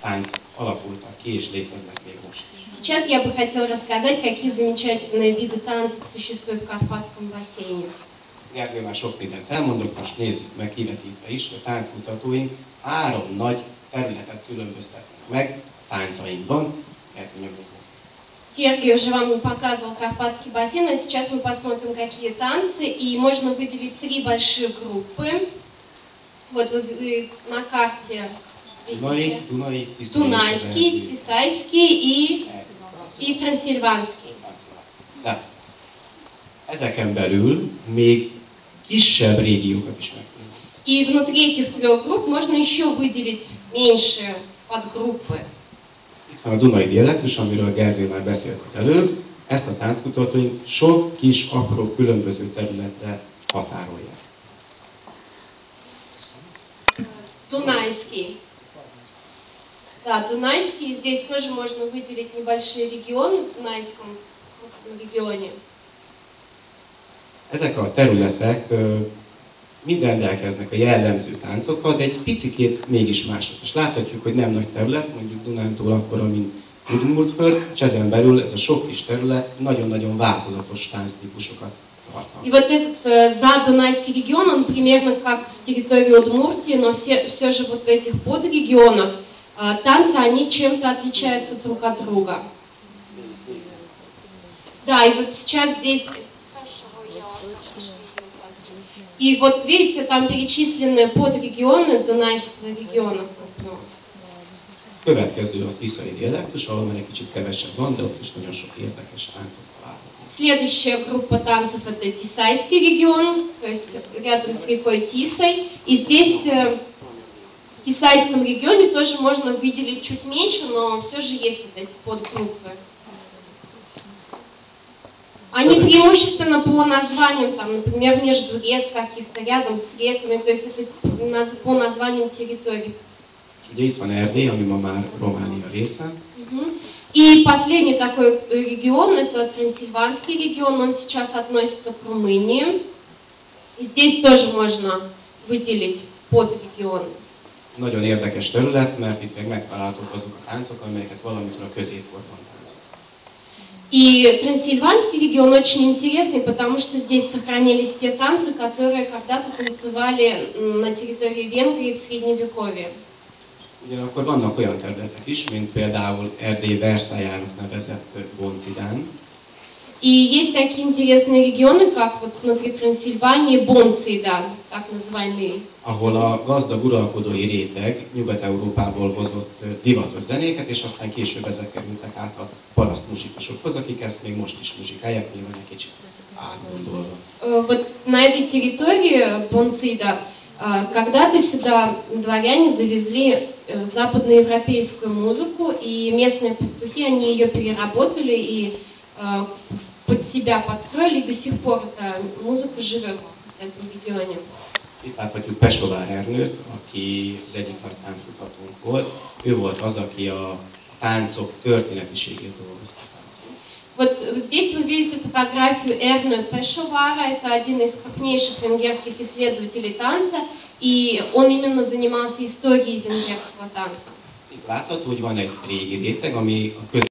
tánc alakultak ki és léteznek még most. Сейчас я бы хотела рассказать, какие замечательные виды танцев sуществуют в Карпатском бассейне. Gergő már sok mindent elmondott, most nézzük meg kivetítve is, hogy a táncmutatóink 3 nagy területet különböztetnek meg a táncainkban. Сергей уже вам показывал Карпатский бассейн, а сейчас мы посмотрим, какие танцы. И можно выделить 3 большие группы. Вот вы на карте видите. Дунайский, Тисайский и Трансильванский. De ezeken belül még kisebb régiókat is megkülönböztetnek. И внутри этих 3 групп можно еще выделить меньшие подгруппы. Itt van a dunai dialektus, amiről Gergő már beszélt az előbb. Ezt a tánckutatóink sok kis, apró, különböző területre határolják. Дунайский. Да, Дунайский. Здесь тоже можно выделить небольшие регионы в Дунайском регионе. Ezek a területek mind rendelkeznek a jellemző táncokkal, de egy picikét mégis mások. És láthatjuk, hogy nem nagy terület, mondjuk Dunántúl akkora, mint Udmurtföld, és ezen belül ez a sok kis terület nagyon-nagyon változatos tánctípusokat tartalmaz. И вот этот задунайский регион, он примерно как с территории Удмуртии, но все же вот в этих подрегионах танцы, они чем-то отличаются друг от друга. Да, и вот сейчас здесь... И вот видите, там перечислены подрегионы Дунайского региона. Következő a tiszai dialektus, ahol már egy kicsit kevesebb van, de ott is nagyon sok érdekes táncot találhatunk. Следующая группа танцев — это Тисайский регион, то есть рядом с рекой Тисой. И здесь в Тисайском регионе тоже можно выделить чуть меньше, но все же есть вот эти подгруппы. Они преимущественно по названиям, там, например, между рек каких-то, рядом с реками, то есть это по названиям территорий. Ugye itt van Erdély, ami ma már Románia része. И последний такой регион — это Трансильванский регион, он сейчас относится к Румынии. И здесь тоже можно выделить подрегионы. Nagyon érdekes terület, mert itt még megtalálhatók azok a táncok, amelyeket valamikor a középkorban táncoltak. И Трансильванский регион очень интересный, потому что здесь сохранились те танцы, которые когда-то танцевали на территории Венгрии в Средневековье. Ugyanakkor vannak olyan területek is, mint például Erdély Versailles-nak nevezett Boncidán. И есть такие интересные регионы, как вот внутри Трансильвании Бонцида, так называемый. Ahol a gazdag uralkodói réteg Nyugat-Európából hozott divatos zenéket, és aztán később ezek kerültek át a paraszt muzsikusokhoz, akik ezt még most is muzsikálják, nyilván egy kicsit átgondolva. Вот на этой территории Бонцида когда-то сюда дворяне завезли западноевропейскую музыку, и местные пастухи, они ее переработали и под себя подстроили, и до сих пор эта музыка живет в этом регионе. Itt láthatjuk Pesovár Ernőt, aki az egyik nagy táncmutatónk volt. Ő volt az, aki a táncok történetiségét dolgozta. Вот здесь вы видите фотографию Эрны Пешовара, это один из крупнейших венгерских исследователей танца, и он именно занимался историей венгерского танца. Itt látható, hogy van egy régi réteg, ami a